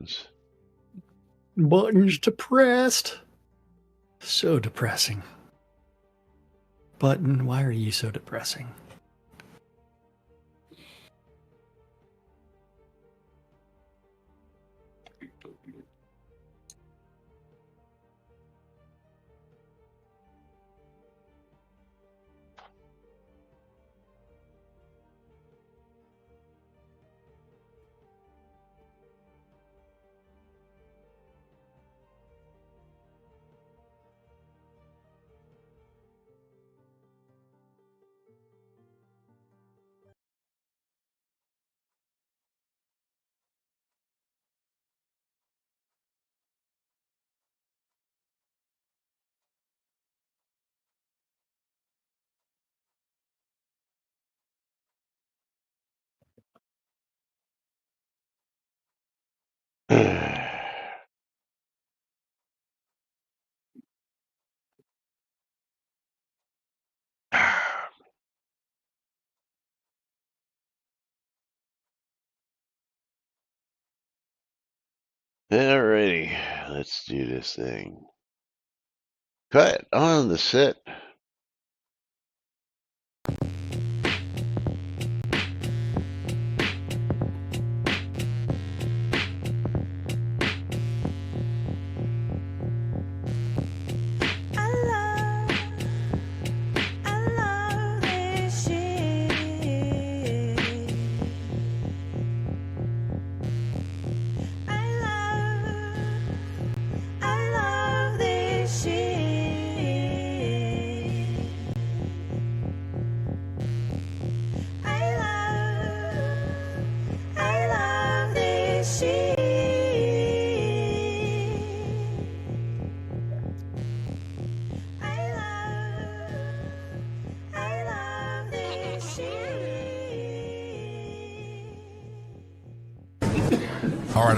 buttons. Buttons depressed. So depressing. Button, why are you so depressing? Alrighty, let's do this thing. Cut on the set.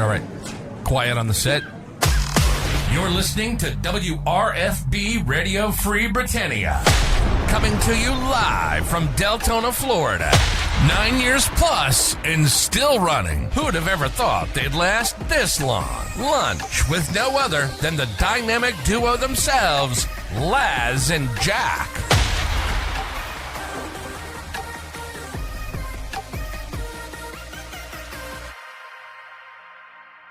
All right. Quiet on the set. You're listening to WRFB Radio Free Britannia. Coming to you live from Deltona, Florida. 9 years plus and still running. Who would have ever thought they'd last this long? Lunch with no other than the dynamic duo themselves, Laz and Jack.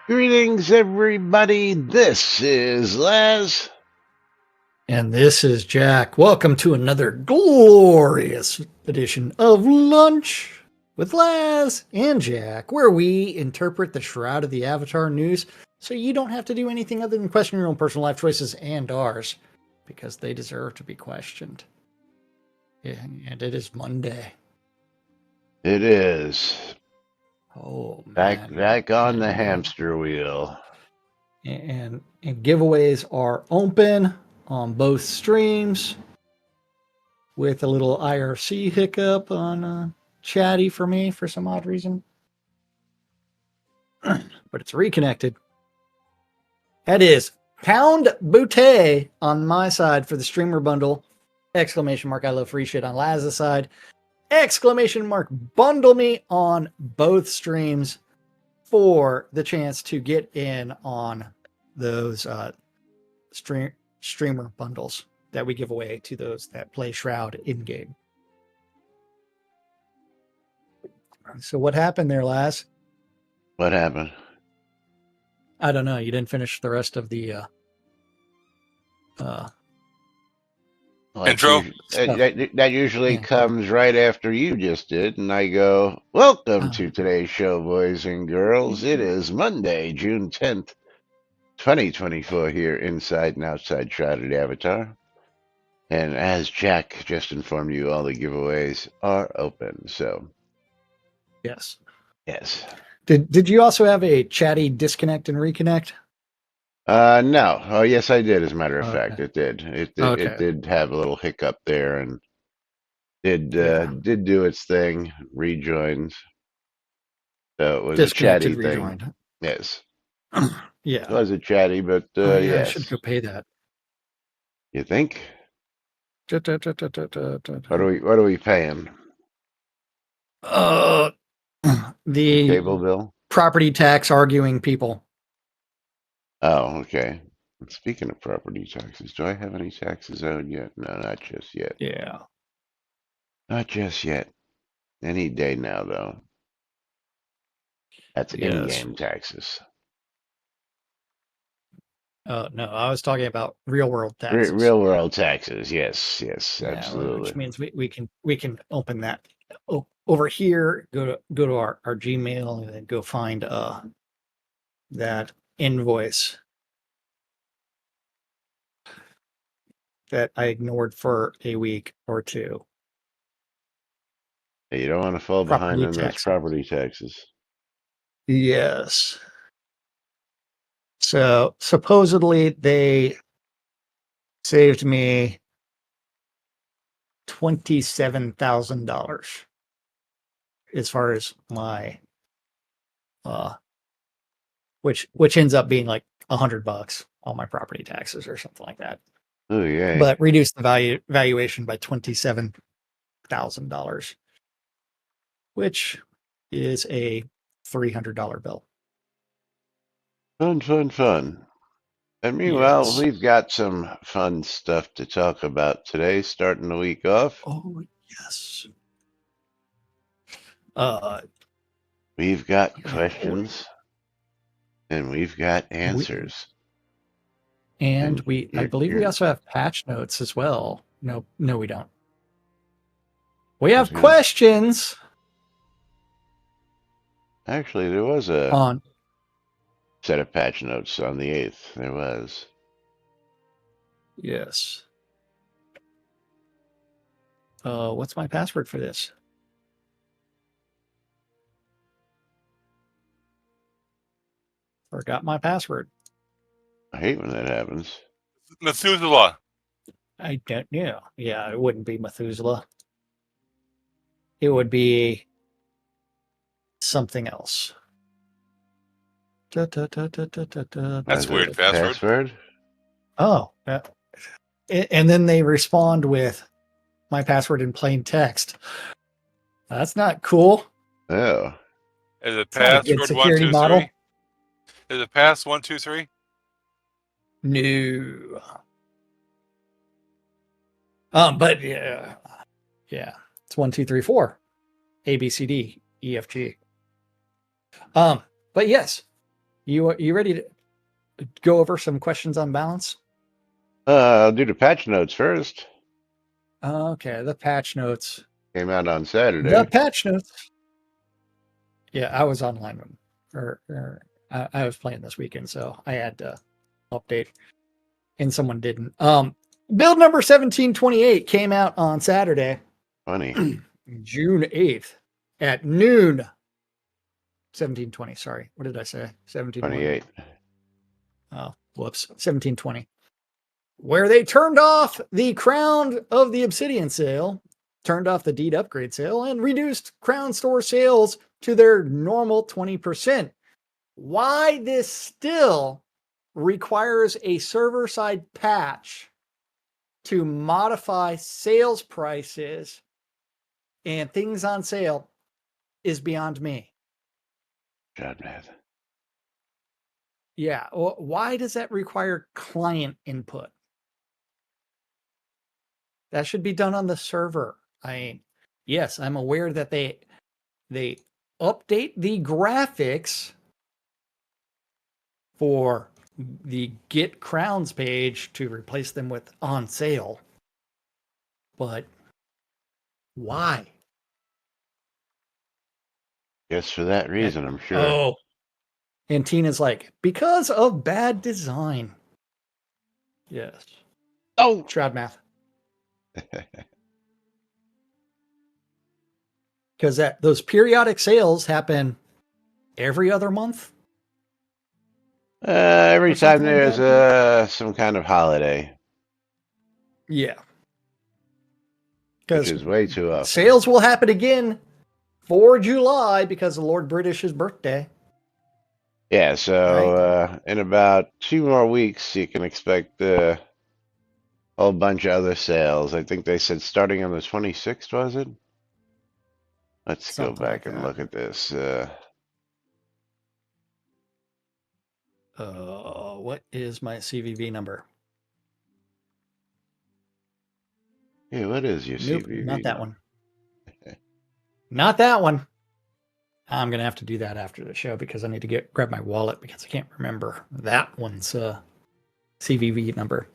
Greetings, everybody. This is Laz. And this is Jack. Welcome to another glorious edition of Lunch with Laz and Jack, where we interpret the Shroud of the Avatar news so you don't have to do anything other than question your own personal life choices and ours, because they deserve to be questioned. Yeah, and it is Monday. It is. Oh, man. Back on the hamster wheel. And giveaways are open on both streams, with a little IRC hiccup on chatty for me for some odd reason. But it's reconnected. That is pound boutte on my side for the streamer bundle. Exclamation mark, I love free shit on Laz's side. Exclamation mark, bundle me on both streams for the chance to get in on those streamer bundles that we give away to those that play Shroud in game. So what happened there, Laz? What happened? I don't know. You didn't finish the rest of the intro. That usually comes right after you just did, and I go, welcome to today's show, boys and girls. It is Monday, June 10th, 2024 here inside and outside Shroud of the Avatar. And as Jack just informed you, all the giveaways are open. So, yes. Did you also have a chatty disconnect and reconnect? No. Oh, yes, I did. As a matter of fact, it did. It did have a little hiccup there, and did do its thing. Rejoins. So it was a chatty rejoined. Thing. Yes. Yeah. It was a chatty, but yes. I should go pay that. You think? What are we paying? The cable bill, property tax arguing people. Oh, okay. And speaking of property taxes, do I have any taxes owed yet? No, not just yet. Yeah. Not just yet. Any day now, though. That's Yes. in-game taxes. No, I was talking about real world taxes. Real world taxes. Yes, yes, Yeah, absolutely. which means we can open that over here. Go to our Gmail and then go find that invoice that I ignored for a week or two. You don't want to fall behind Property on those taxes. property taxes. Yes. So supposedly they saved me $27,000 as far as my uh which ends up being like $100 on my property taxes or something like that. Oh, yay. But reduced the valuation by $27,000, which is a $300 bill. Fun, fun, fun. And meanwhile, Yes. we've got some fun stuff to talk about today, starting the week off. Oh yes. Uh, We've got yeah. questions and we've got answers. And I Here, believe we here, also have patch notes as well. No, we don't. We I was have gonna, questions actually, there was a on. set of patch notes on the 8th. There was. Yes. What's my password for this? Forgot my password. I hate when that happens. Methuselah. I don't know. Yeah, it wouldn't be Methuselah. It would be something else. That's a weird password. Oh, and then they respond with my password in plain text. That's not cool. Oh. Is it It's not a good password security 123? model. Is it pass 123? No. But yeah, it's 1, 2, 3, 4, A, B, C, D, E, F, G. But yes, you ready to go over some questions on balance? I'll do the patch notes first. Okay, the patch notes. Came out on The Saturday. patch notes. Yeah, I was online, or I was playing this weekend, so I had to update, and someone didn't. Build number 1728 came out on Saturday, Funny. June 8th at noon. 1720. Sorry, what did I say? 28. Oh, whoops. 1720. Where they turned off the Crown of the Obsidian sale, turned off the deed upgrade sale, and reduced Crown Store sales to their normal 20%. Why this still requires a server-side patch to modify sales prices and things on sale is beyond me. God, man. Yeah. Why does that require client input? That should be done on the server. Yes, I'm aware that they update the graphics for the Get Crowns page to replace them with on sale. But why? Guess for that reason, I'm sure. Oh. And Tina's like, because of bad design. Yes. Oh! Shroud math. Because those periodic sales happen every other month. Every Or time something like there's that. some kind of holiday, Yeah. which Because is way too often. sales will happen again for July because of Lord British's birthday. Yeah, so Right. in about 2 more weeks, you can expect a whole bunch of other sales. I think they said starting on the 26th, was it? Let's go Something like back and that. look at this. what is my CVV number? Hey, what is your Nope, CVV? not that one. Not that one. I'm going to have to do that after the show because I need to grab my wallet because I can't remember that one's CVV number.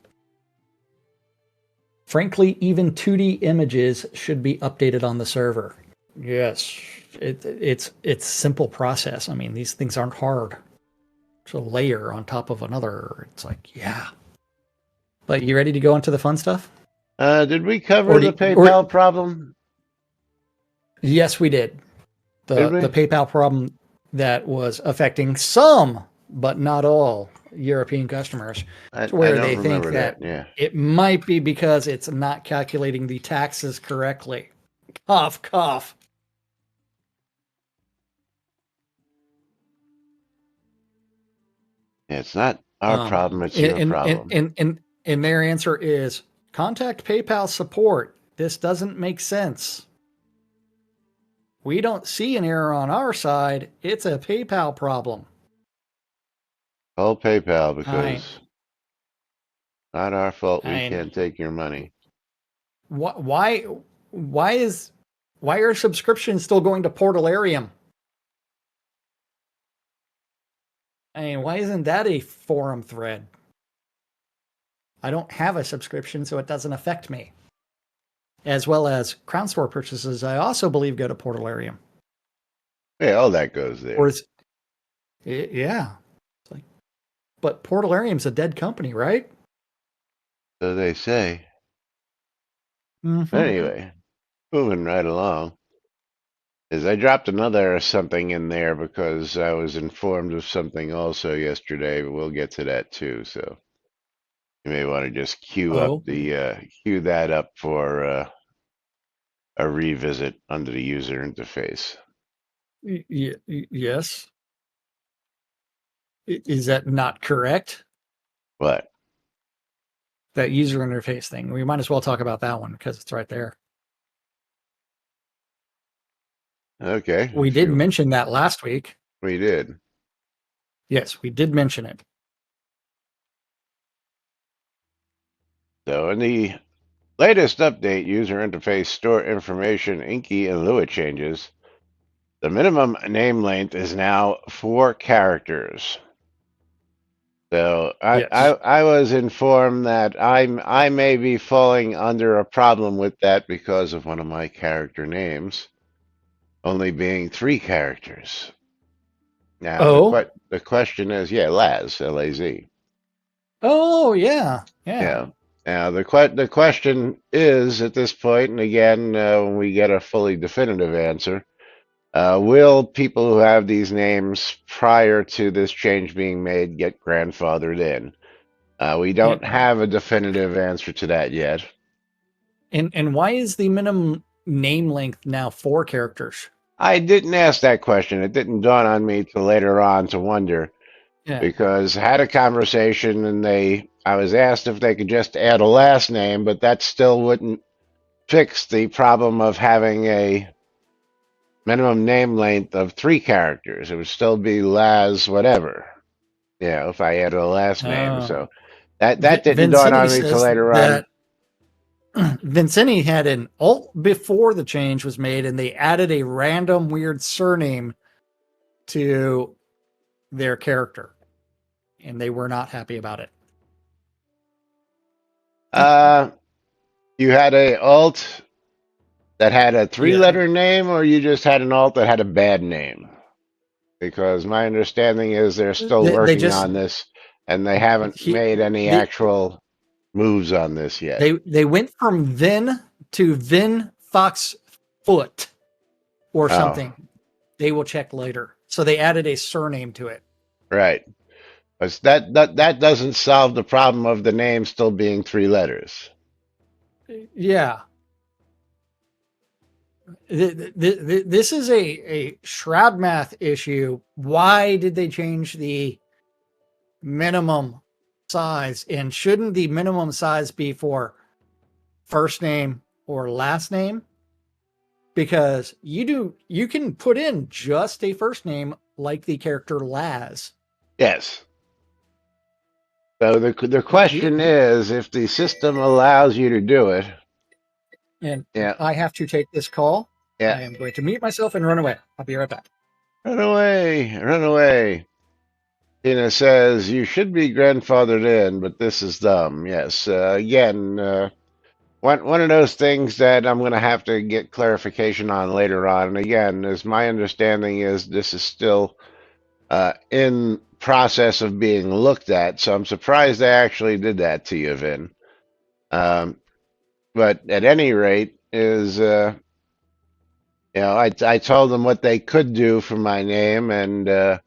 Frankly, even 2D images should be updated on the server. Yes, it's a simple process. I mean, these things aren't hard. It's a layer on top of another. It's like, yeah. But you ready to go into the fun stuff? Did we cover the PayPal problem? Yes, we did. Did we? The PayPal problem that was affecting some, but not all, European customers, where they think that it might be because it's not calculating the taxes correctly. Cough, cough. It's not our problem, it's your problem. And their answer is, contact PayPal support. This doesn't make sense. We don't see an error on our side. It's a PayPal problem. Call PayPal because not our fault. We can't take your money. Why are subscriptions still going to Portalarium? I mean, why isn't that a forum thread? I don't have a subscription, so it doesn't affect me. As well as Crown Store purchases, I also believe go to Portalarium. Yeah, all that goes there. Yeah. It's like, but Portalarium's a dead company, right? So they say. Mm-hmm. Anyway, moving right along. I dropped another something in there because I was informed of something also yesterday, but we'll get to that too. So you may want to just queue that up for a revisit under the user interface. Yes. Is that not correct? What? That user interface thing. We might as well talk about that one because it's right there. Okay. We did mention that last week. We did. Yes, we did mention it. So in the latest update, user interface store information, Inky and Lua changes. The minimum name length is now 4 characters. So I was informed that I may be falling under a problem with that because of one of my character names only being 3 characters. Now the question is, Laz, L-A-Z. Oh yeah. Now the question is at this point, and again, when we get a fully definitive answer, will people who have these names prior to this change being made get grandfathered in? We don't have a definitive answer to that yet. And why is the minimum name length now 4 characters? I didn't ask that question. It didn't dawn on me till later on to wonder. Yeah. Because I had a conversation and I was asked if they could just add a last name, but that still wouldn't fix the problem of having a minimum name length of 3 characters. It would still be Laz whatever. Yeah, if I added a last name. So that didn't dawn on me till later on. Vincini had an alt before the change was made, and they added a random weird surname to their character, and they were not happy about it. You had a alt that had a 3-letter name, or you just had an alt that had a bad name? Because my understanding is they're still working on this, and they haven't made any actual moves on this yet. They went from Vin to Vin Fox Foot or something. They will check later. So they added a surname to it. Right. But that doesn't solve the problem of the name still being 3 letters. Yeah. This is a Shroud math issue. Why did they change the minimum size? And shouldn't the minimum size be for first name or last name? Because you can put in just a first name like the character Laz. Yes. So the question is, if the system allows you to do it, and yeah, I have to take this call. yeah, I am going to mute myself and run away. I'll be right back. run away, run away. Tina says you should be grandfathered in, but this is dumb. Yes, again, one of those things that I'm going to have to get clarification on later on. And again, as my understanding is, this is still in process of being looked at. So I'm surprised they actually did that to you, Vin. But at any rate, is I told them what they could do for my name, and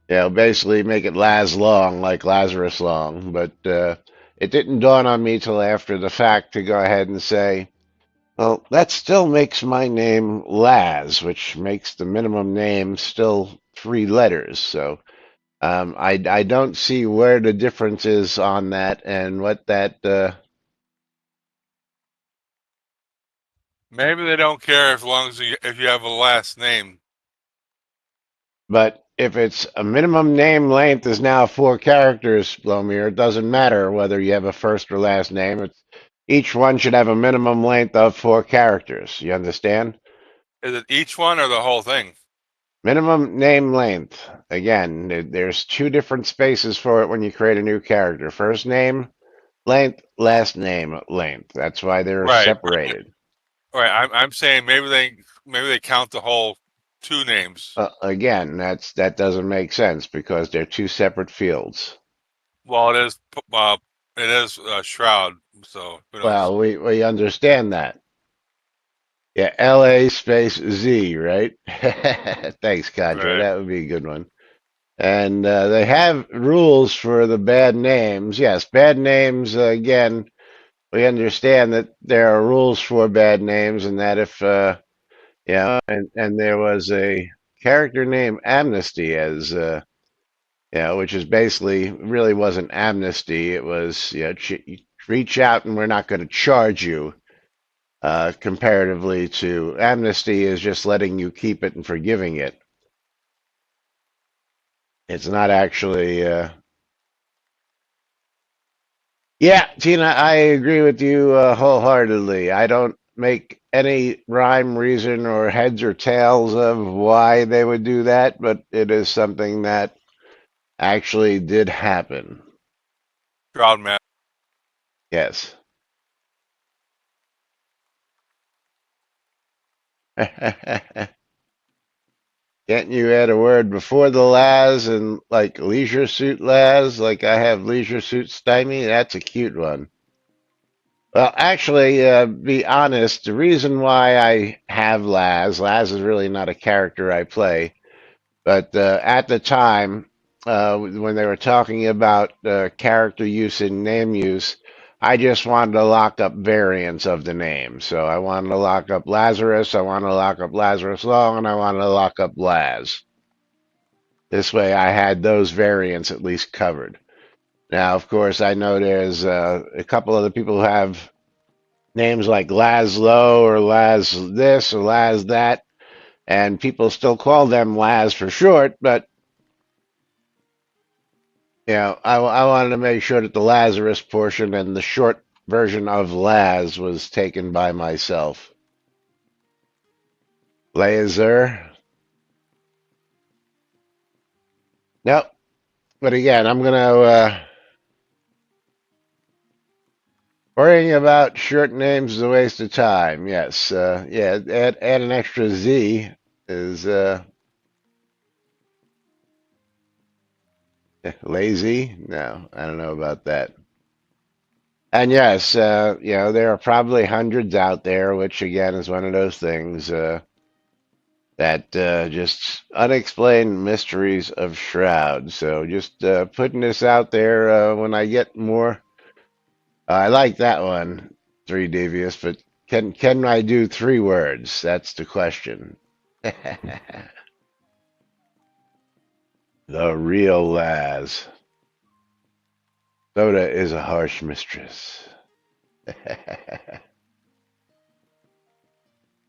basically make it Laz Long, like Lazarus Long. But it didn't dawn on me till after the fact to go ahead and say, well, that still makes my name Laz, which makes the minimum name still 3 letters. So I don't see where the difference is on that and what that. Maybe they don't care as long as if you have a last name. But if it's a minimum name length is now 4 characters, Blomir, it doesn't matter whether you have a first or last name. Each one should have a minimum length of 4 characters. You understand? Is it each one or the whole thing? Minimum name length. Again, there's 2 different spaces for it when you create a new character. First name length, last name length. That's why they're separated. Right. I'm saying maybe they count the whole 2 names. Again, that doesn't make sense because they're 2 separate fields. Well, it is Shroud. So who knows? Well, we understand that. Yeah, LA space Z, right? Thanks, Cadre. Right. That would be a good one. And they have rules for the bad names. Yes, bad names, again, we understand that there are rules for bad names, and that if, and there was a character named Amnesty as, which is basically really wasn't amnesty. It was, reach out and we're not going to charge you. Comparatively to amnesty is just letting you keep it and forgiving it. It's not actually. Yeah, Tina, I agree with you wholeheartedly. I don't make any rhyme, reason, or heads or tails of why they would do that, but it is something that actually did happen. Shroud man. Yes. Can't you add a word before the Laz and like leisure suit Laz, like I have leisure suit stymie? That's a cute one. Well, actually, be honest, the reason why I have Laz is really not a character I play, but at the time, when they were talking about character use and name use, I just wanted to lock up variants of the name. So I wanted to lock up Lazarus, I wanted to lock up Lazarus Long, and I wanted to lock up Laz. This way I had those variants at least covered. Now, of course, I know there's a couple other people who have names like Laszlo or Laz this or Laz that, and people still call them Laz for short, but I wanted to make sure that the Lazarus portion and the short version of Laz was taken by myself. Laser. Nope. But again, I'm going to... worrying about short names is a waste of time. Yes. Add an extra Z is... lazy? No, I don't know about that. And yes, there are probably hundreds out there, which again is one of those things that just unexplained mysteries of Shroud. So just putting this out there when I get more. I like that one, 3 Devious, but can I do 3 words? That's the question. The real Laz. Soda is a harsh mistress.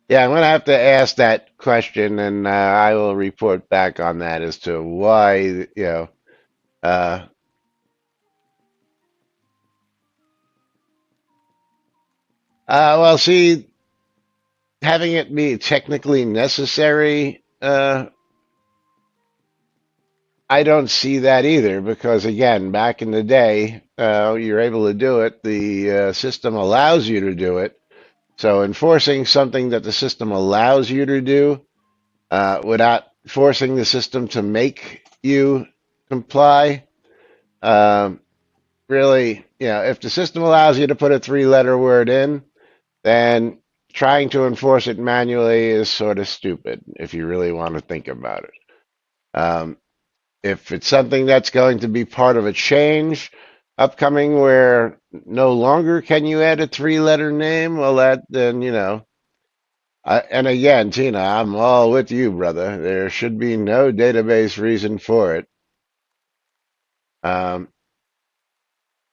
Yeah, I'm going to have to ask that question, and I will report back on that as to why, Well, see, having it be technically necessary, I don't see that either because, again, back in the day, you're able to do it. The system allows you to do it. So enforcing something that the system allows you to do without forcing the system to make you comply, um, really, if the system allows you to put a three-letter word in, then trying to enforce it manually is sort of stupid if you really want to think about it. If it's something that's going to be part of a change upcoming where no longer can you add a three-letter name, well, then, and again, Tina, I'm all with you, brother. There should be no database reason for it. Um,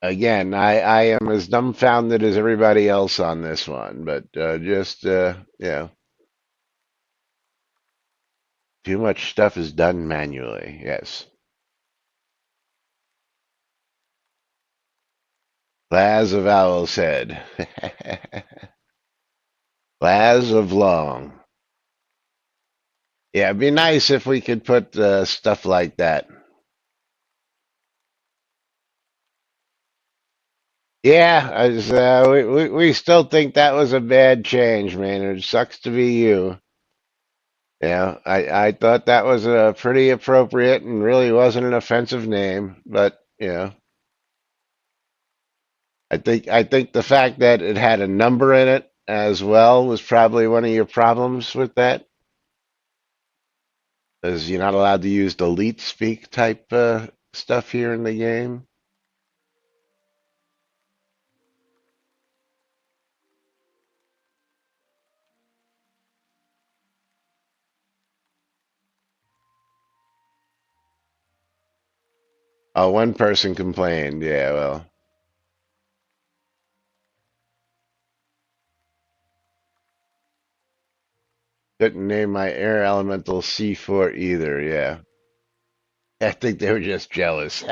again, I am as dumbfounded as everybody else on this one, but too much stuff is done manually. Yes. Laz of Owl's Head. Laz of Long. Yeah, it'd be nice if we could put stuff like that. Yeah, we still think that was a bad change, man. It sucks to be you. Yeah, I thought that was pretty appropriate and really wasn't an offensive name, but I think the fact that it had a number in it as well was probably one of your problems with that, because you're not allowed to use delete speak type stuff here in the game. Oh, one person complained. Yeah, well, couldn't name my air elemental C4 either. Yeah, I think they were just jealous.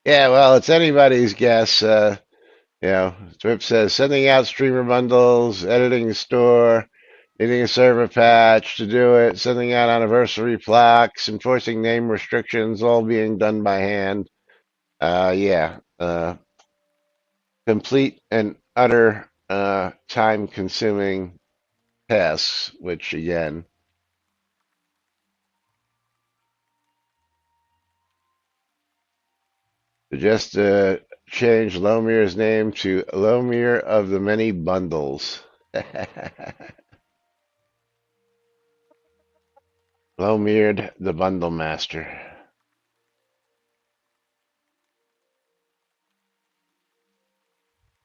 Yeah, well, it's anybody's guess. Twip says sending out streamer bundles, editing the store, needing a server patch to do it, sending out anniversary plaques, enforcing name restrictions, all being done by hand. Yeah, complete and utter time-consuming tasks, which again, just change Lomir's name to Lomir of the Many Bundles. Lomired the Bundle Master.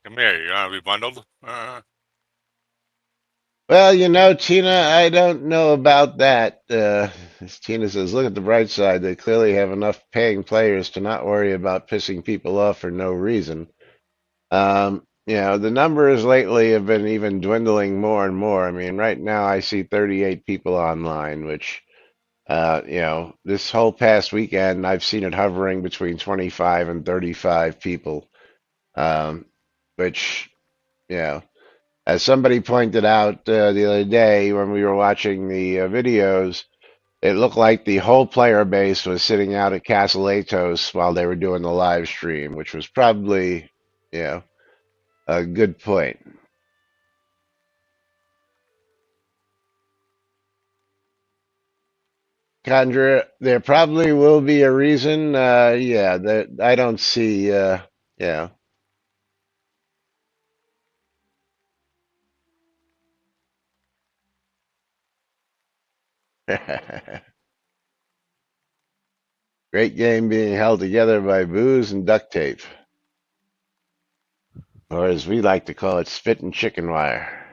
Come here. You want to be bundled? Well, Tina, I don't know about that. As Tina says, look at the bright side. They clearly have enough paying players to not worry about pissing people off for no reason. The numbers lately have been even dwindling more and more. I mean, right now I see 38 people online, which, this whole past weekend I've seen it hovering between 25 and 35 people, um, which, you know. As somebody pointed out the other day when we were watching the videos, it looked like the whole player base was sitting out at Castle Atos while they were doing the live stream, which was probably, a good point. Condra, there probably will be a reason. Yeah, that I don't see. Yeah. Great game being held together by booze and duct tape, or as we like to call it, spit and chicken wire.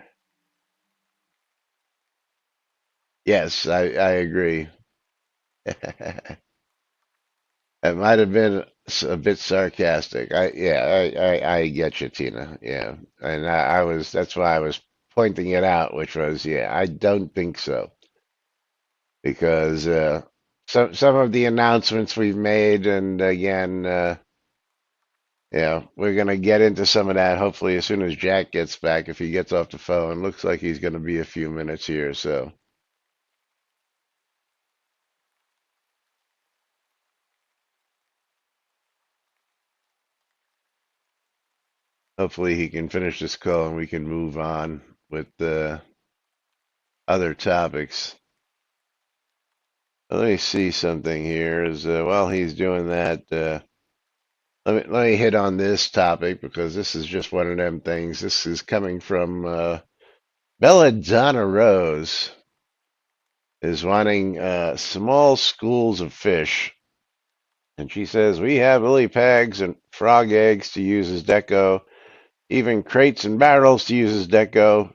Yes, I agree. It might have been a bit sarcastic. I get you, Tina. Yeah, and that's why I was pointing it out, which was, yeah, I don't think so because some of the announcements we've made, and again, Yeah, we're going to get into some of that hopefully as soon as Jack gets back. If he gets off the phone, looks like he's going to be a few minutes here. So hopefully he can finish this call and we can move on with the other topics. Let me see something here. As while he's doing that, let me hit on this topic because this is just one of them things. This is coming from Belladonna Rose is wanting small schools of fish, and she says we have lily pads and frog eggs to use as deco, even crates and barrels to use as deco.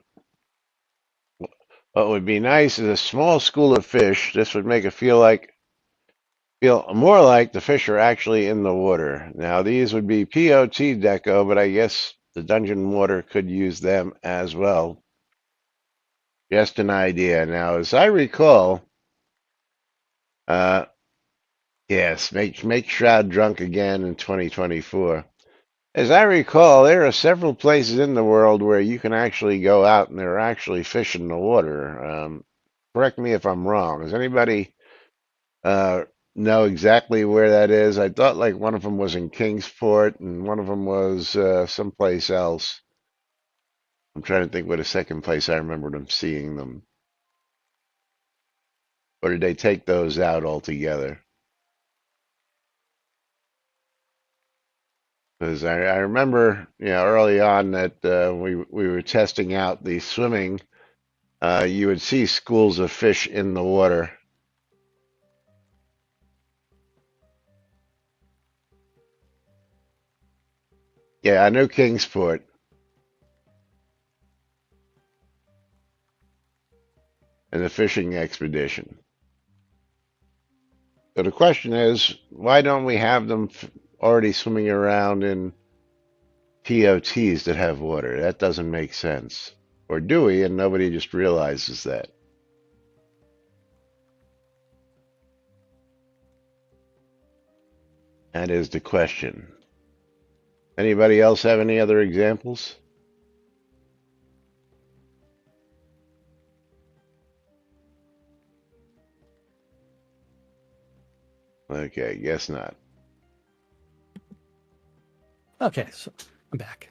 What would be nice is a small school of fish. This would make it feel more like the fish are actually in the water. Now these would be POT deco, but I guess the dungeon water could use them as well. Just an idea. Now, as I recall, yes, make Shroud drunk again in 2024. As I recall, there are several places in the world where you can actually go out and there are actually fish in the water. Correct me if I'm wrong. Does anybody know exactly where that is? I thought like one of them was in Kingsport and one of them was someplace else. I'm trying to think what a second place I remembered them seeing them. Or did they take those out altogether? Because I remember, early on that we were testing out the swimming. You would see schools of fish in the water. Yeah, I know Kingsport. And the fishing expedition. So the question is, why don't we have them already swimming around in POTs that have water? That doesn't make sense. Or do we, and nobody just realizes that? That is the question. Anybody else have any other examples? Okay, guess not. Okay, so I'm back.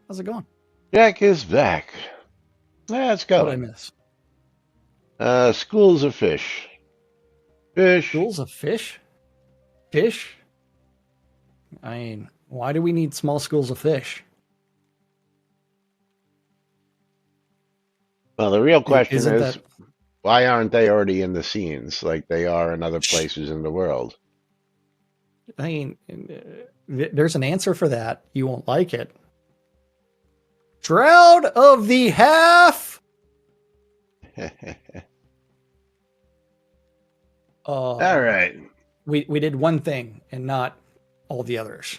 How's it going? Jack is back. Let's go. What did I miss? Schools of fish. Fish. Schools of fish? Fish? I mean, why do we need small schools of fish? Well, the real question Isn't is, that... why aren't they already in the scenes like they are in other places in the world? I mean, there's an answer for that. You won't like it. Shroud of the Half. All right. We did one thing and not all the others.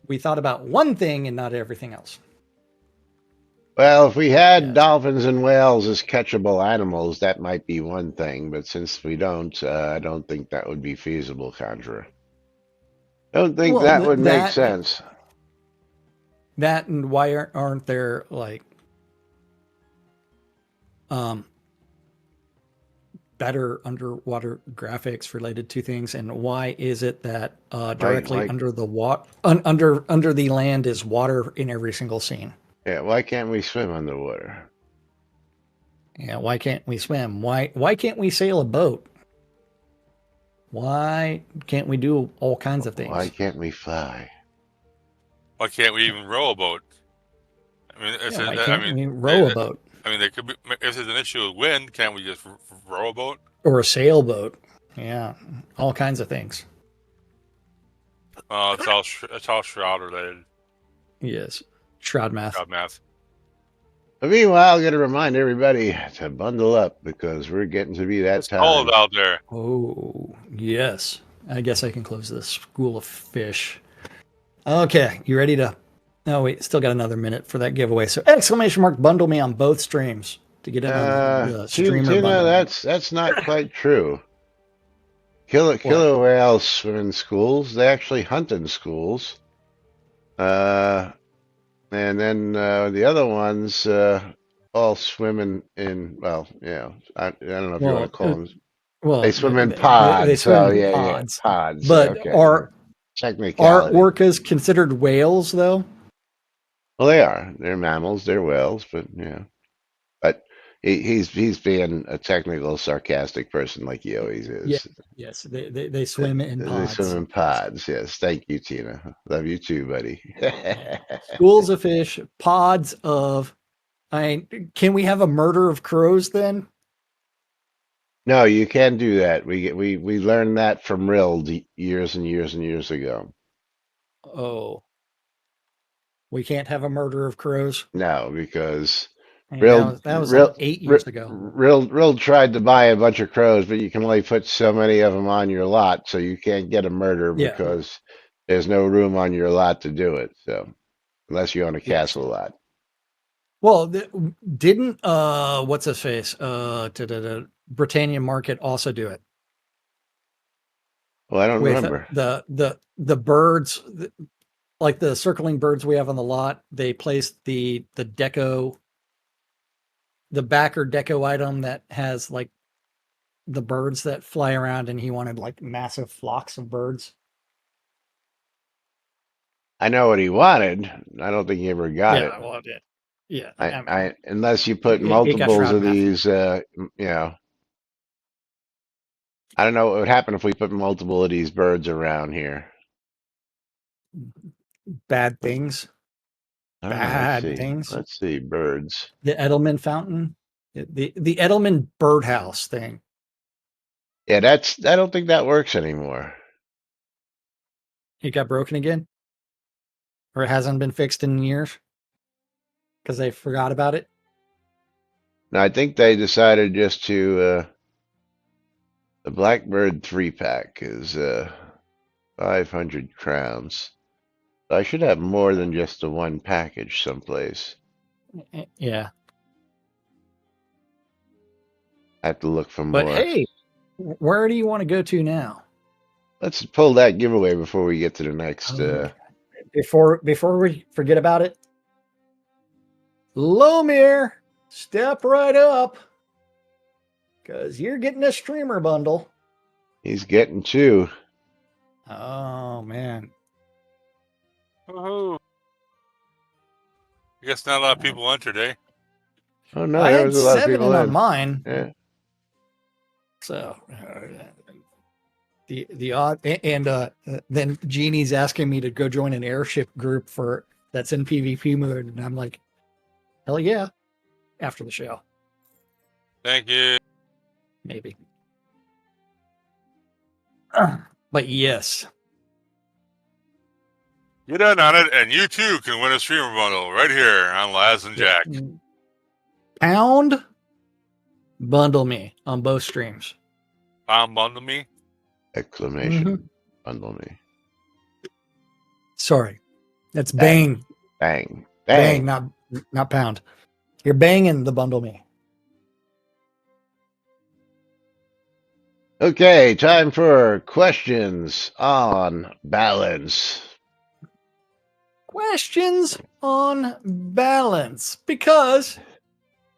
We thought about one thing and not everything else. Well, if we had dolphins and whales as catchable animals, that might be one thing. But since we don't, I don't think that would be feasible, Conjuror. Don't think that would make sense. That and why aren't there like better underwater graphics related to things, and why is it that directly under the water, under the land is water in every single scene? Yeah, why can't we swim underwater? Yeah, why can't we swim? Why can't we sail a boat? Why can't we do all kinds of things? Why can't we fly? Why can't we even row a boat? I mean, why can't we row a boat? I mean, there could be, if there's an issue with wind, can't we just row a boat? Or a sailboat? Yeah, all kinds of things. It's all Shroud related. Yes, Shroud math. Shroud math. But meanwhile, I got to remind everybody to bundle up because we're getting to be that time. It's cold out there. Oh, yes. I guess I can close this school of fish. Okay, you ready to... Oh, wait, still got another minute for that giveaway. So, ! Bundle me on both streams to get in on the streamer bundle. That's not quite true. Killer whales swim in schools. They actually hunt in schools. And then the other ones all swim in well, I don't know if you want to call them. They swim in they pods. swim Oh, in yeah. pods. Pods. Yeah, But okay. are Technicality. orcas considered whales though? Well, they are. They're mammals. They're whales, but yeah. But he's being a technical, sarcastic person like he always Yeah. is. Yes, they swim in They swim pods. in pods. Yes. Thank you, Tina. Love you too, buddy. Yeah. Schools of fish, pods of. Can we have a murder of crows then? No, you can't do that. We learned that from Rild years and years and years ago. Oh, we can't have a murder of crows. No, because That was like 8 years ago. Rild tried to buy a bunch of crows, but you can only put so many of them on your lot, so you can't get a murder Yeah. because there's no room on your lot to do it. So unless you own a Yes. castle lot. Well, didn't what's his face Britannia Market also do it Well, I don't with remember. the birds, like the circling birds we have on the lot? They placed the backer deco item that has like the birds that fly around, and he wanted like massive flocks of birds. I know what he wanted. I don't think he ever got it. Well, yeah. I unless you put it got multiples Shroud of math. these, I don't know what would happen if we put multiple of these birds around here. Bad things. I don't know, Bad things. Let's see, birds. The Edelman fountain, the Edelman birdhouse thing. Yeah, I don't think that works anymore. It got broken again, or it hasn't been fixed in years because they forgot about it. No, I think they decided just to the Blackbird 3-pack is 500 crowns. I should have more than just the one package someplace. Yeah. I have to look for But more. hey, where do you want to go to now? Let's pull that giveaway before we get to the next. Before we forget about it, Lomir, step right up, because you're getting a streamer bundle. He's getting two. Oh man. Woohoo. I guess not a lot of people entered, eh? Oh no, I there had was a lot of 7 people on in. mine. Yeah. So the odd, and then Jeannie's asking me to go join an airship group that's in PvP mode, and I'm like, hell yeah, after the show. Thank you. Maybe. But yes. Get in on it, and you too can win a streamer bundle right here on Laz and Jack. Pound bundle me on both streams. Pound bundle me? Exclamation. Bundle me. Sorry. That's bang. Bang. Bang, not pound. You're banging the bundle me. Okay, time for questions on balance. Questions on balance, because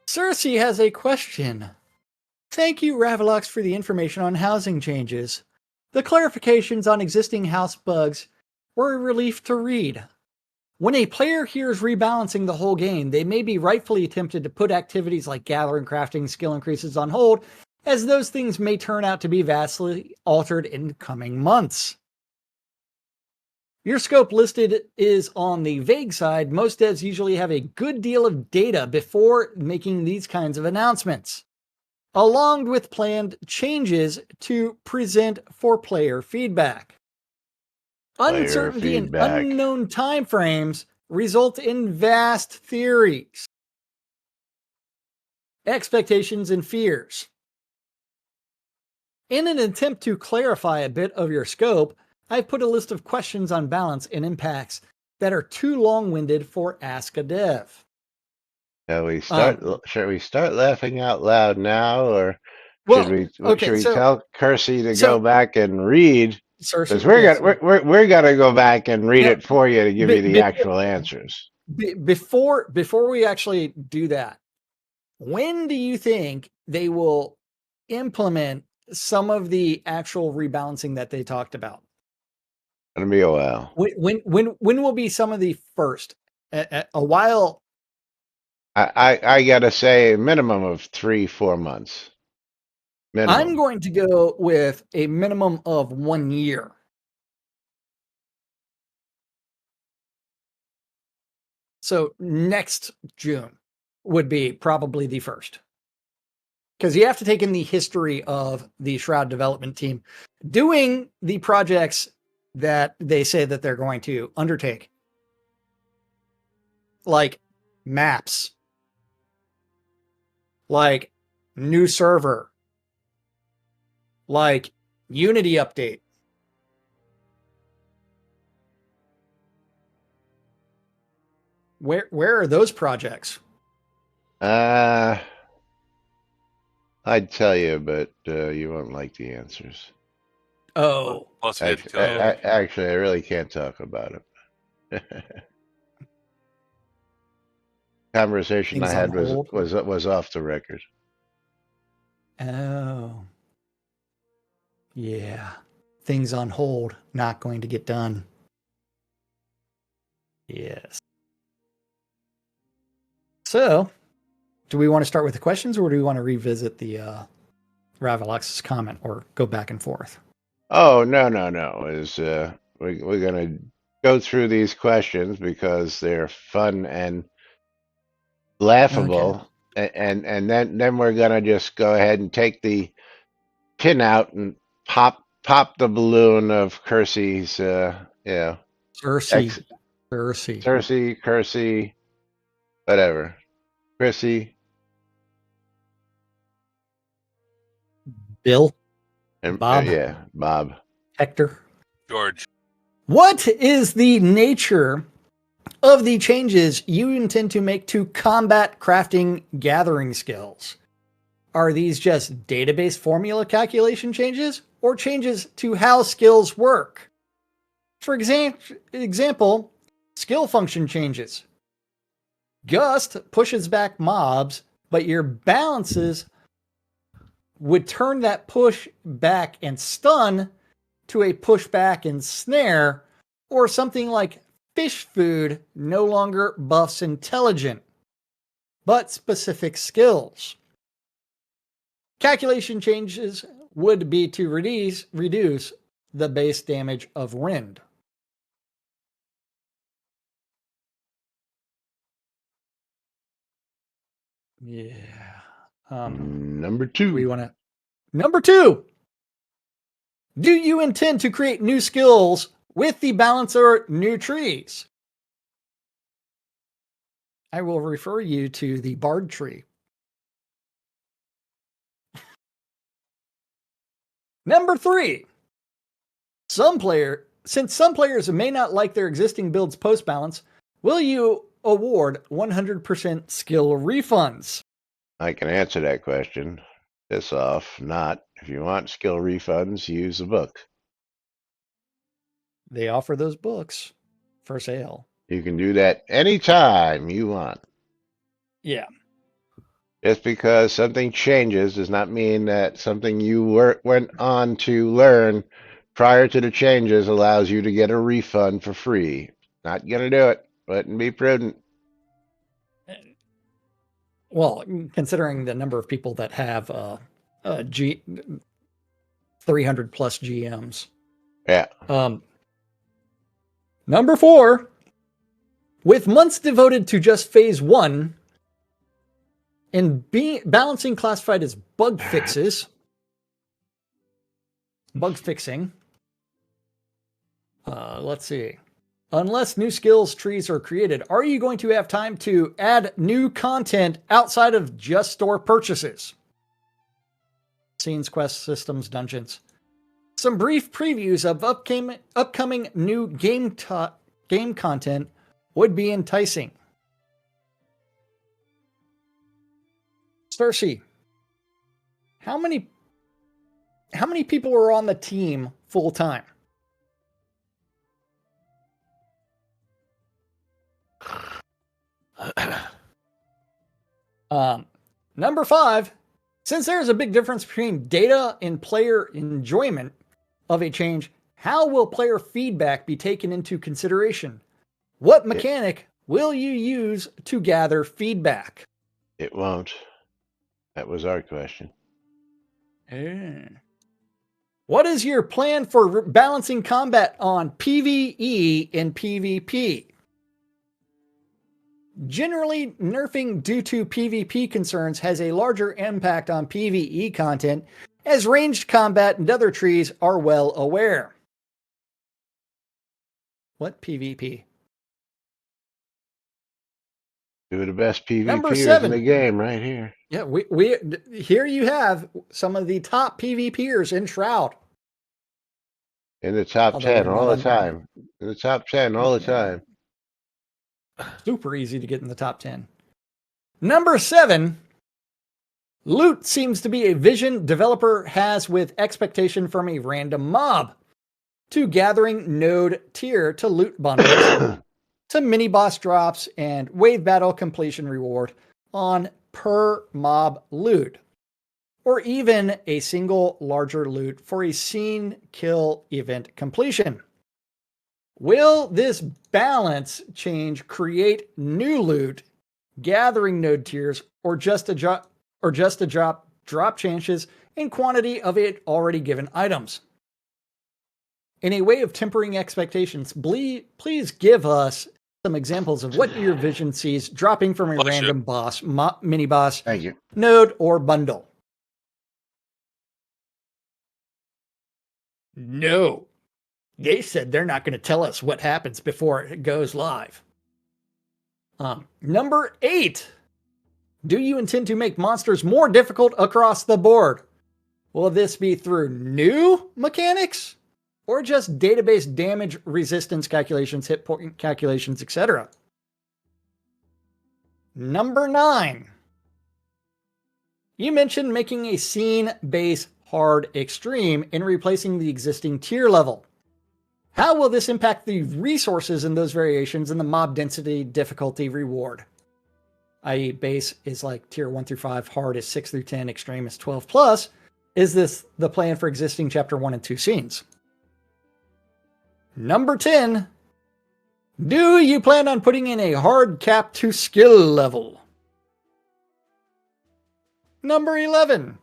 Cersei has a question. Thank you, Ravelox, for the information on housing changes. The clarifications on existing house bugs were a relief to read. When a player hears rebalancing the whole game, they may be rightfully tempted to put activities like gathering, crafting, skill increases on hold, as those things may turn out to be vastly altered in coming months. Your scope listed is on the vague side. Most devs usually have a good deal of data before making these kinds of announcements, along with planned changes to present for player feedback. Uncertainty and unknown timeframes result in vast theories, expectations, and fears. In an attempt to clarify a bit of your scope, I've put a list of questions on balance and impacts that are too long-winded for Ask a Dev. Should we start laughing out loud now, or Well, Should okay, we so tell Kersey to go so back and read? Because Cersei, yes. we're gonna go back and read No, it for you to give you the before, actual answers. before we actually do that, when do you think they will implement some of the actual rebalancing that they talked about? It'll be a while. When will be some of the first? A while. I gotta say a minimum of 3-4 months. I'm Minimum. going to go with a minimum of 1 year. So next June would be probably the first. Because you have to take in the history of the Shroud development team doing the projects that they say that they're going to undertake, like maps, like new server, like Unity update. Where are those projects? I'd tell you, but you won't like the answers. Oh, Plus, he didn't tell you. Actually, I really can't talk about it. Conversation I things on had hold. was off the record. Oh, yeah. Things on hold, not going to get done. Yes. So, do we want to start with the questions or do we want to revisit the Ravalex's comment or go back and forth? Oh, no. We're gonna go through these questions because they're fun and Okay. laughable, and then we're gonna just go ahead and take the pin out and pop the balloon of Kersey's, Cersei. ex Cersei. Cersei, Kersey, whatever, Chrissy, Bill. and Bob. yeah, Bob. Hector. George. What is the nature of the changes you intend to make to combat crafting gathering skills? Are these just database formula calculation changes or changes to how skills work? For example, skill function changes. Gust pushes back mobs, but your balances would turn that push back and stun to a push back and snare, or something like fish food no longer buffs intelligent, but specific skills. Calculation changes would be to reduce the base damage of Rend. Yeah. Number Do we two. want to? Number 2. Do you intend to create new skills with the balancer new trees? I will refer you to the bard tree. Number 3. Since some players may not like their existing build's post balance, will you award 100% skill refunds? I can answer that question. Piss off. Not. If you want skill refunds, use the book. They offer those books for sale. You can do that anytime you want. Yeah. Just because something changes does not mean that something you went on to learn prior to the changes allows you to get a refund for free. Not gonna do it, but be prudent. Well, considering the number of people that have 300 plus GMs. Yeah. Number 4, with months devoted to just phase 1 and balancing classified as bug fixing. Let's see. Unless new skills trees are created, are you going to have time to add new content outside of just store purchases? Scenes, quests, systems, dungeons. Some brief previews of upcoming new game content would be enticing. Cersei, how many how many people were on the team full time? Number 5, since there is a big difference between data and player enjoyment of a change, how will player feedback be taken into consideration? What mechanic will you use to gather feedback? It won't. That was our question. What is your plan for balancing combat on PvE and PvP? Generally, nerfing due to PvP concerns has a larger impact on PvE content, as ranged combat and other trees are well aware. What PvP? Two of the best Number PvPers in 7. the game right here. Yeah, we here you have some of the top PvPers in Shroud. In the top Although 10 we're all not the time. In the top 10 all the time. Super easy to get in the top 10. Number 7. Loot seems to be a vision developer has with expectation from a random mob, to gathering node tier to loot bundles, to mini boss drops and wave battle completion reward on per mob loot, or even a single larger loot for a scene kill event completion. Will this balance change create new loot, gathering node tiers, or just a drop chances in quantity of it already given items? In a way of tempering expectations, please give us some examples of what your vision sees dropping from a random boss, mini boss, Thank you. node, or bundle. No. They said they're not going to tell us what happens before it goes live. Number 8. Do you intend to make monsters more difficult across the board? Will this be through new mechanics, or just database damage resistance calculations, hit point calculations, etc.? Number 9. You mentioned making a scene base hard extreme and replacing the existing tier level. How will this impact the resources in those variations and the mob density difficulty reward? I.e. base is like tier 1 through 5, hard is 6 through 10, extreme is 12 plus. Is this the plan for existing chapter 1 and 2 scenes? Number 10. Do you plan on putting in a hard cap to skill level? Number 11.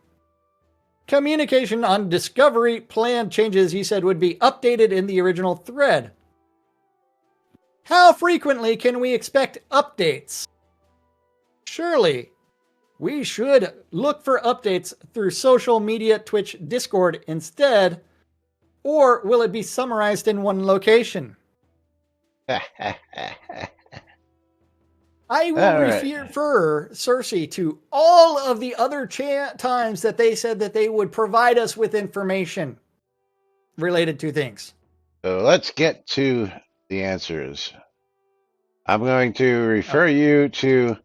Communication on discovery plan changes you said would be updated in the original thread. How frequently can we expect updates? Surely, we should look for updates through social media, Twitch, Discord instead, or will it be summarized in one location? I will refer Cersei to all of the other times that they said that they would provide us with information related to things. So let's get to the answers. I'm going to refer you to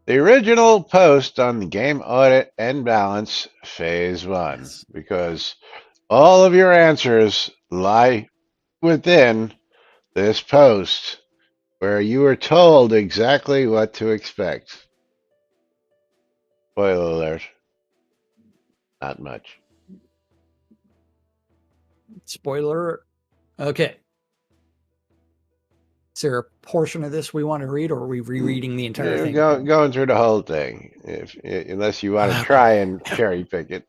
the original post on the game audit and balance phase 1, because all of your answers lie within this post, where you were told exactly what to expect. Spoiler alert. Not much. Spoiler. Okay. Is there a portion of this we want to read, or are we rereading the entire thing? Going through the whole thing, unless you want to try and cherry pick it.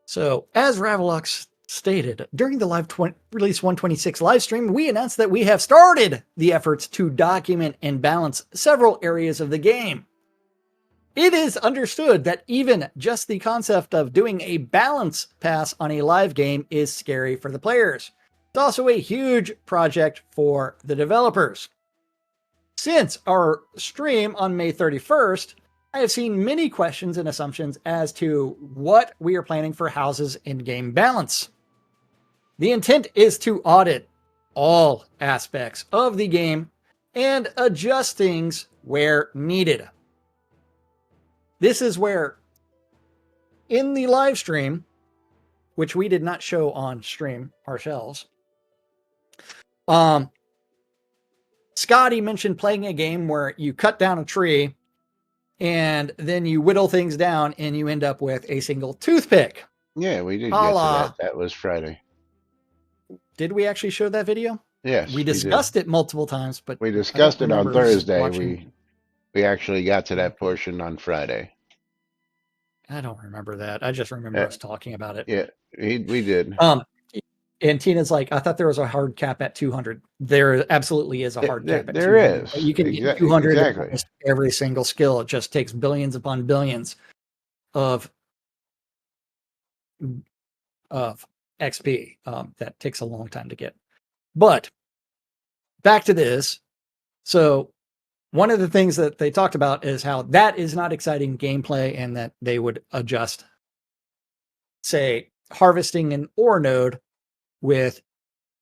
So, as Ravelox stated, during the live release 126 live stream, we announced that we have started the efforts to document and balance several areas of the game. It is understood that even just the concept of doing a balance pass on a live game is scary for the players. It's also a huge project for the developers. Since our stream on May 31st, I have seen many questions and assumptions as to what we are planning for House's in-game balance. The intent is to audit all aspects of the game and adjust things where needed. This is where, in the live stream, which we did not show on stream ourselves. Scotty mentioned playing a game where you cut down a tree and then you whittle things down and you end up with a single toothpick. Yeah, we did get to that. That was Friday. Did we actually show that video? Yes, we discussed it multiple times, but we discussed it on Thursday. We actually got to that portion on Friday. I don't remember that. I just remember us talking about it. Yeah, we did. And Tina's like, I thought there was a hard cap at 200. There absolutely is a hard cap at 200. There is. You can get 200 exactly. Every single skill. It just takes billions upon billions of XP. That takes a long time to get. But back to this. So one of the things that they talked about is how that is not exciting gameplay and that they would adjust, say, harvesting an ore node with,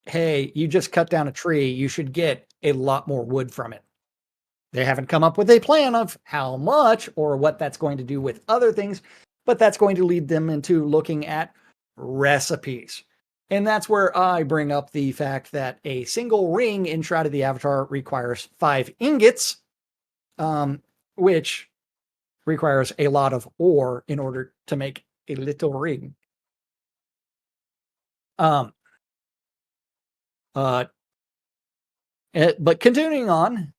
hey, you just cut down a tree, you should get a lot more wood from it. They haven't come up with a plan of how much or what that's going to do with other things, but that's going to lead them into looking at recipes. And that's where I bring up the fact that a single ring in Shroud of the Avatar requires 5 ingots, which requires a lot of ore in order to make a little ring. But continuing on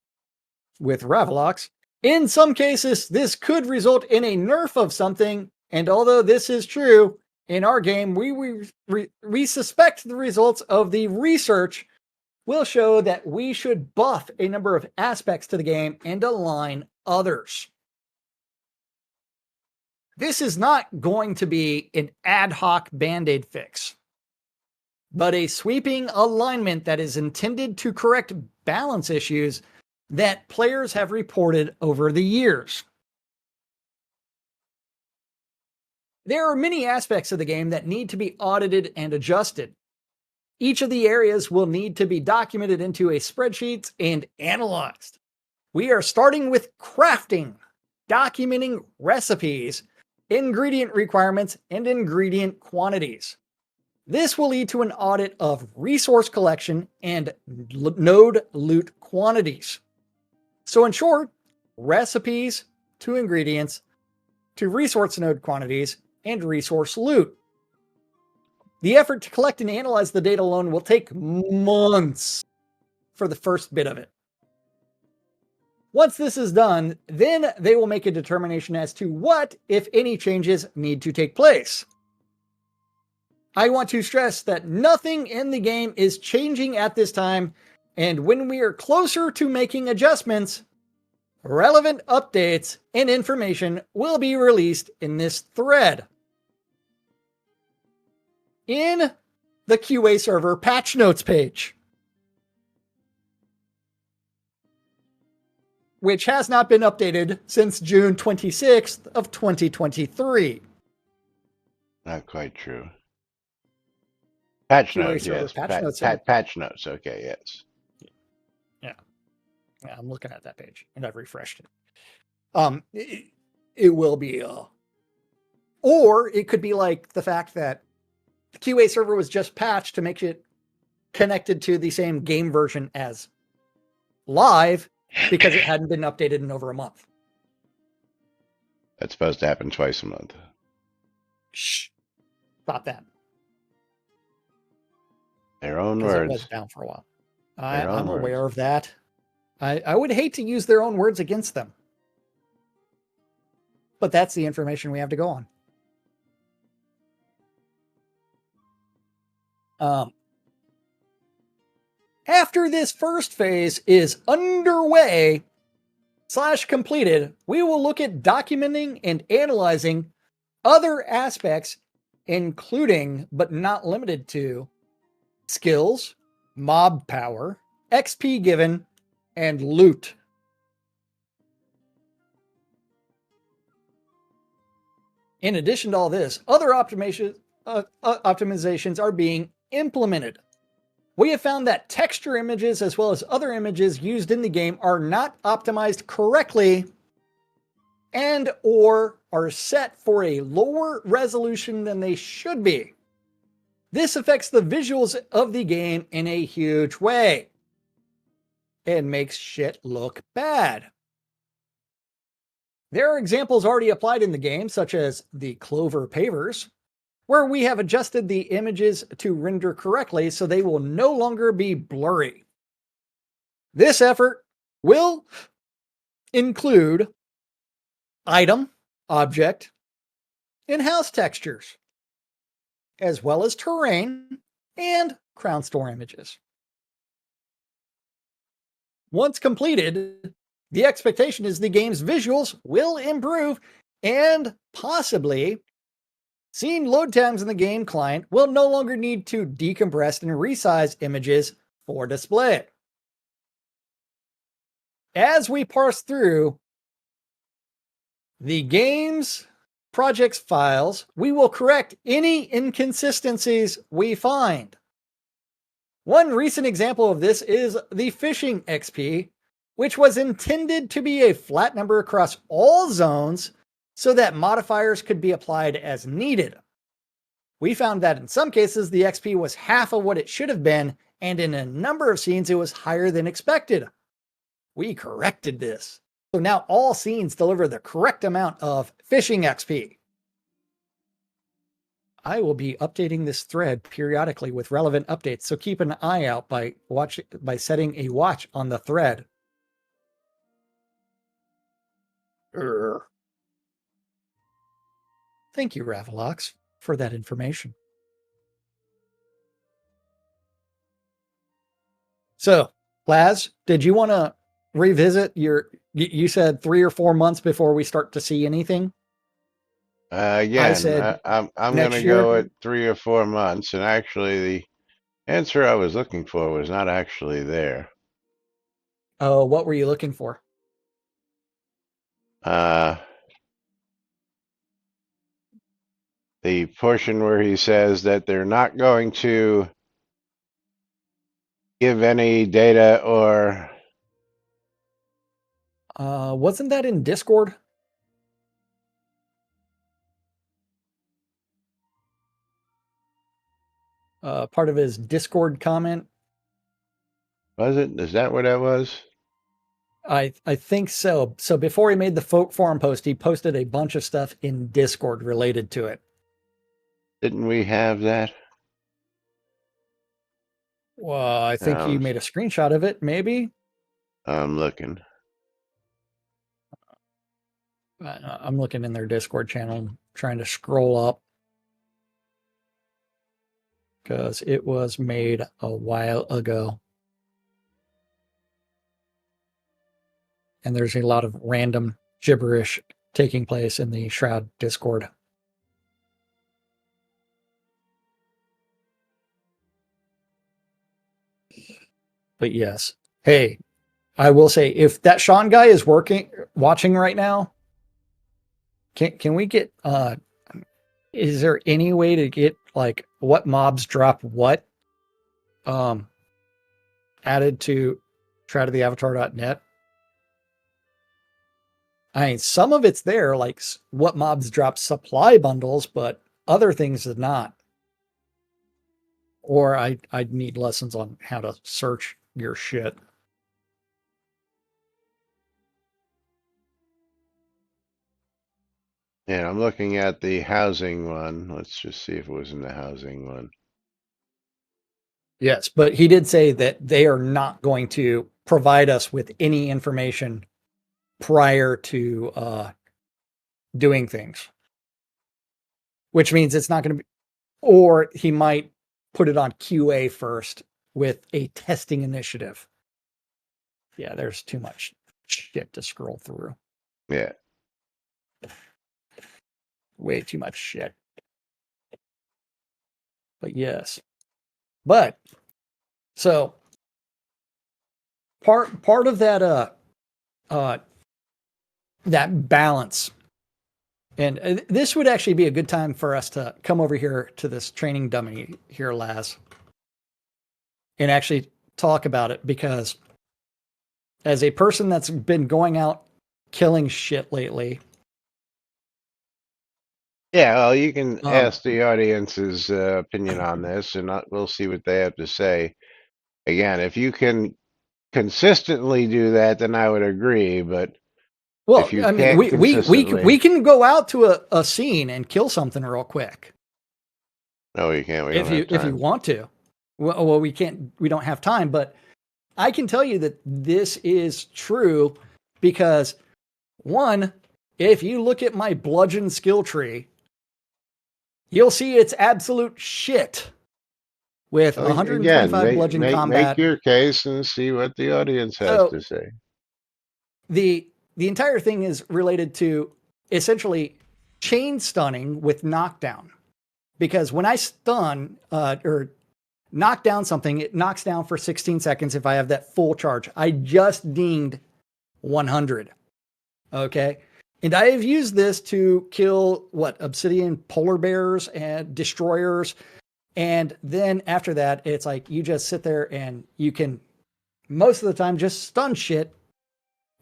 with Ravalox, in some cases, this could result in a nerf of something. And although this is true, in our game, we suspect the results of the research will show that we should buff a number of aspects to the game and align others. This is not going to be an ad hoc Band-Aid fix, but a sweeping alignment that is intended to correct balance issues that players have reported over the years. There are many aspects of the game that need to be audited and adjusted. Each of the areas will need to be documented into a spreadsheet and analyzed. We are starting with crafting, documenting recipes, ingredient requirements, and ingredient quantities. This will lead to an audit of resource collection and node loot quantities. So in short, recipes to ingredients to resource node quantities and resource loot. The effort to collect and analyze the data alone will take months for the first bit of it. Once this is done, then they will make a determination as to what, if any, changes need to take place. I want to stress that nothing in the game is changing at this time, and when we are closer to making adjustments, relevant updates and information will be released in this thread. In the QA server patch notes page, which has not been updated since June 26th of 2023. Not quite true. Patch notes, yes. Patch notes, okay, yes. Yeah, I'm looking at that page, and I've refreshed it. It will be, or it could be like the fact that the QA server was just patched to make it connected to the same game version as live because it hadn't been updated in over a month. That's supposed to happen twice a month. Shh. Stop that. Their own words. It was down for a while. I'm aware of that. I would hate to use their own words against them. But that's the information we have to go on. After this first phase is underway / completed, we will look at documenting and analyzing other aspects, including, but not limited to, skills, mob power, XP given, and loot. In addition to all this, other optimizations are being implemented. We have found that texture images as well as other images used in the game are not optimized correctly and or are set for a lower resolution than they should be. This affects the visuals of the game in a huge way and makes shit look bad. There are examples already applied in the game, such as the Clover Pavers, where we have adjusted the images to render correctly so they will no longer be blurry. This effort will include item, object, and house textures, as well as terrain and crown store images. Once completed, the expectation is the game's visuals will improve and possibly scene load times in the game client will no longer need to decompress and resize images for display. As we parse through the game's projects files, we will correct any inconsistencies we find. One recent example of this is the fishing XP, which was intended to be a flat number across all zones so that modifiers could be applied as needed. We found that in some cases, the XP was half of what it should have been, and in a number of scenes, it was higher than expected. We corrected this. So now all scenes deliver the correct amount of fishing XP. I will be updating this thread periodically with relevant updates, so keep an eye out by setting a watch on the thread. Thank you, Ravalox, for that information. So, Laz, did you want to revisit you said 3 or 4 months before we start to see anything? Again, I said I'm going next to year. go at 3 or 4 months, and actually the answer I was looking for was not actually there. Oh, what were you looking for? The portion where he says that they're not going to give any data or Wasn't that in Discord? Part of his Discord comment. was it? Is that what that was? I think so. So before he made the forum post, he posted a bunch of stuff in Discord related to it. Didn't we have that? Well, I think you made a screenshot of it, maybe. I'm looking. I'm looking in their Discord channel, trying to scroll up because it was made a while ago. And there's a lot of random gibberish taking place in the Shroud Discord. But yes. Hey, I will say, if that Sean guy is watching right now, can we get is there any way to get like what mobs drop what added to shroudoftheavatar.net? I mean, some of it's there, like what mobs drop supply bundles, but other things is not. Or I'd need lessons on how to search your shit. Yeah, I'm looking at the housing one. Let's just see if it was in the housing one. Yes, but he did say that they are not going to provide us with any information prior to doing things, which means it's not going to be, or he might put it on QA first with a testing initiative. Yeah, there's too much shit to scroll through. Yeah. Way too much shit. But yes. But so part of that that balance, and this would actually be a good time for us to come over here to this training dummy here, Laz, and actually talk about it, because as a person that's been going out killing shit lately, Yeah, well, you can Um, ask the audience's opinion on this, and we'll see what they have to say. Again, if you can consistently do that, then I would agree. But if well, you I mean, can't we consistently, can go out to a scene and kill something real quick no, we can't. We don't have if you time. want to. Well, we can't. We don't have time, but I can tell you that this is true because one, if you look at my bludgeon skill tree, you'll see it's absolute shit with Well, again, 125 bludgeon make combat. your case and see what the audience has So to say. the entire thing is related to essentially chain stunning with knockdown. Because when I stun or knock down something, it knocks down for 16 seconds if I have that full charge. I just dinged 100. Okay. And I have used this to kill obsidian polar bears and destroyers. And then after that, it's like you just sit there and you can most of the time just stun shit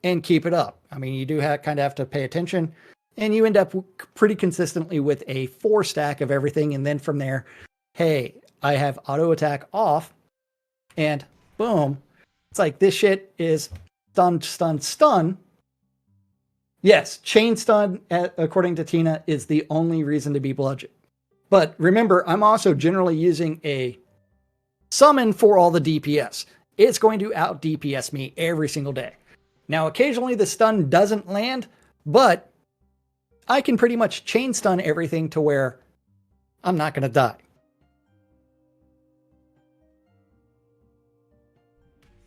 and keep it up. I mean, you do kind of have to pay attention, and you end up pretty consistently with a 4 stack of everything. And then from there, hey, I have auto attack off, and boom, it's like this shit is stun, stun, stun. Yes, chain stun, according to Tina, is the only reason to be bludgeoned. But remember, I'm also generally using a summon for all the DPS. It's going to out DPS me every single day. Now, occasionally the stun doesn't land, but I can pretty much chain stun everything to where I'm not going to die.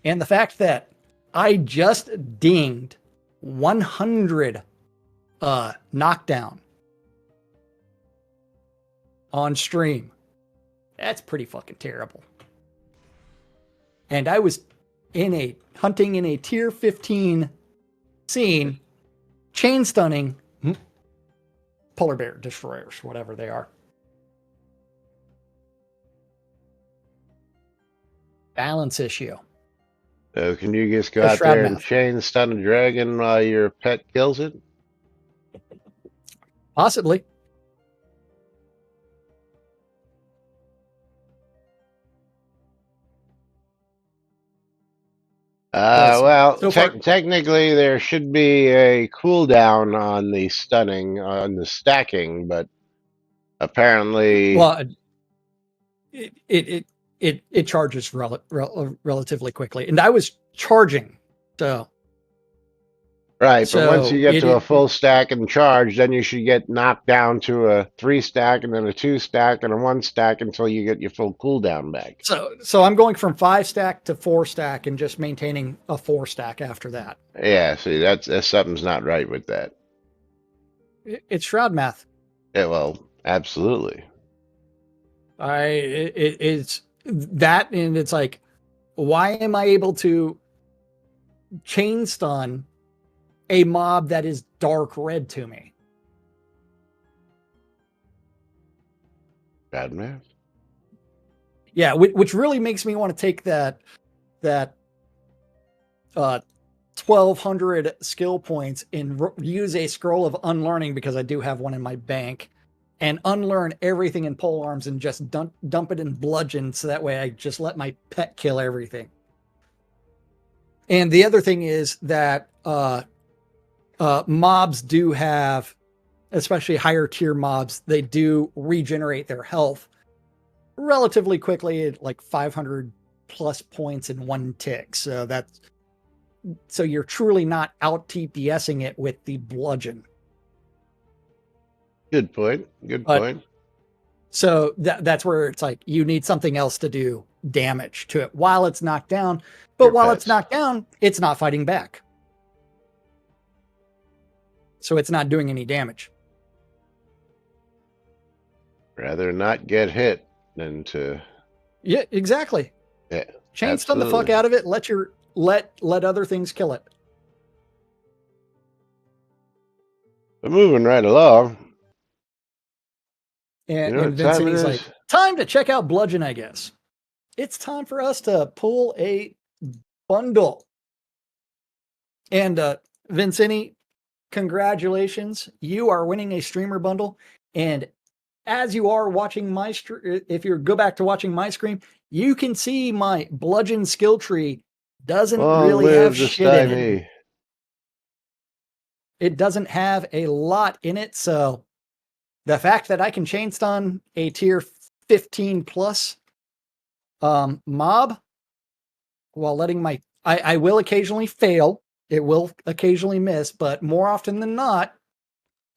And the fact that I just dinged 100 knockdown on stream, that's pretty fucking terrible. And I was hunting in a tier 15 scene, chain stunning polar bear destroyers, whatever they are. Balance issue. So can you just go A out Shroud there and math. chain stun a dragon while your pet kills it? Possibly. Well, So far, technically there should be a cooldown on the stunning, on the stacking, but apparently, well, it charges relatively quickly, and I was charging, so right. But once you get to a it full stack and charge, then you should get knocked down to a 3 stack and then a 2 stack and a 1 stack until you get your full cooldown back. so I'm going from 5 stack to 4 stack and just maintaining a 4 stack after that. Yeah, see, that's something's not right with that. It's Shroud math. Yeah, well, absolutely. It's that, and it's like, why am I able to chain stun a mob that is dark red to me? Bad math. Yeah, which really makes me want to take that 1,200 skill points and use a scroll of unlearning, because I do have one in my bank, and unlearn everything in pole arms and just dump it in bludgeon, so that way I just let my pet kill everything. And the other thing is that mobs do have, especially higher tier mobs, they do regenerate their health relatively quickly at like 500 plus points in one tick. So you're truly not out TPSing it with the bludgeon. Good point. Good point. So that's where it's like you need something else to do damage to it while it's knocked down. But while it's knocked down, it's not fighting back. So it's not doing any damage. Rather not get hit than to. Yeah, exactly. Yeah, chain stun the fuck out of it. Let other things kill it. But moving right along. And, You know and Vincent's like, time to check out Bludgeon, I guess. It's time for us to pull a bundle. And Vincent, congratulations. You are winning a streamer bundle. And as you are watching my if you go back to watching my screen, you can see my bludgeon skill tree doesn't Long really have live the shit in it. stymie. It doesn't have a lot in it, so the fact that I can chain stun a tier 15 plus mob while letting my I will occasionally fail. It will occasionally miss, but more often than not,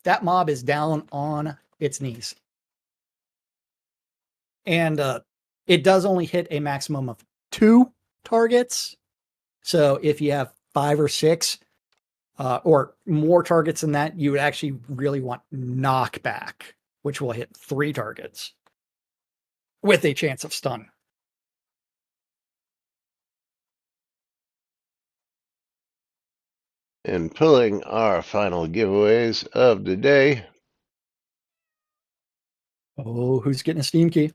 that mob is down on its knees. And it does only hit a maximum of 2 targets. So if you have 5 or 6 or more targets than that, you would actually really want knockback, which will hit 3 targets with a chance of stun. And pulling our final giveaways of the day. Oh, who's getting a Steam key?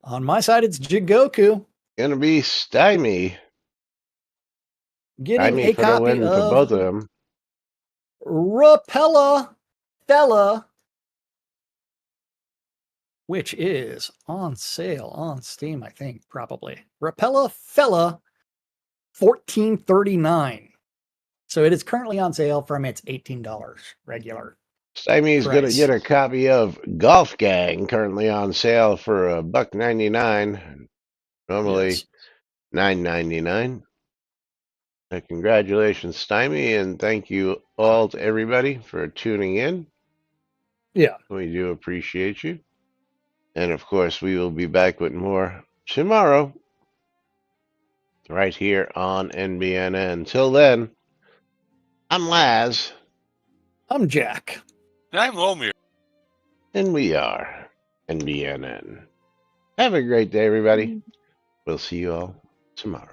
On my side, it's Jigoku. Gonna be Stymie. Getting Stymie a for the copy win for of both of them. Rapella Fella, which is on sale on Steam, I think, probably. Rapella Fella, $14.39. So it is currently on sale from its $18 regular. Stymie's gonna price. get a copy of Golf Gang, currently on sale for $1.99. Normally Yes. $9.99. Congratulations, Stymie, and thank you all to everybody for tuning in. Yeah. We do appreciate you. And of course, we will be back with more tomorrow, right here on NBNN. Until then, I'm Laz, I'm Jack. And I'm Lomir. and we are NBNN. Have a great day, everybody. We'll see you all tomorrow.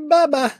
Bye-bye.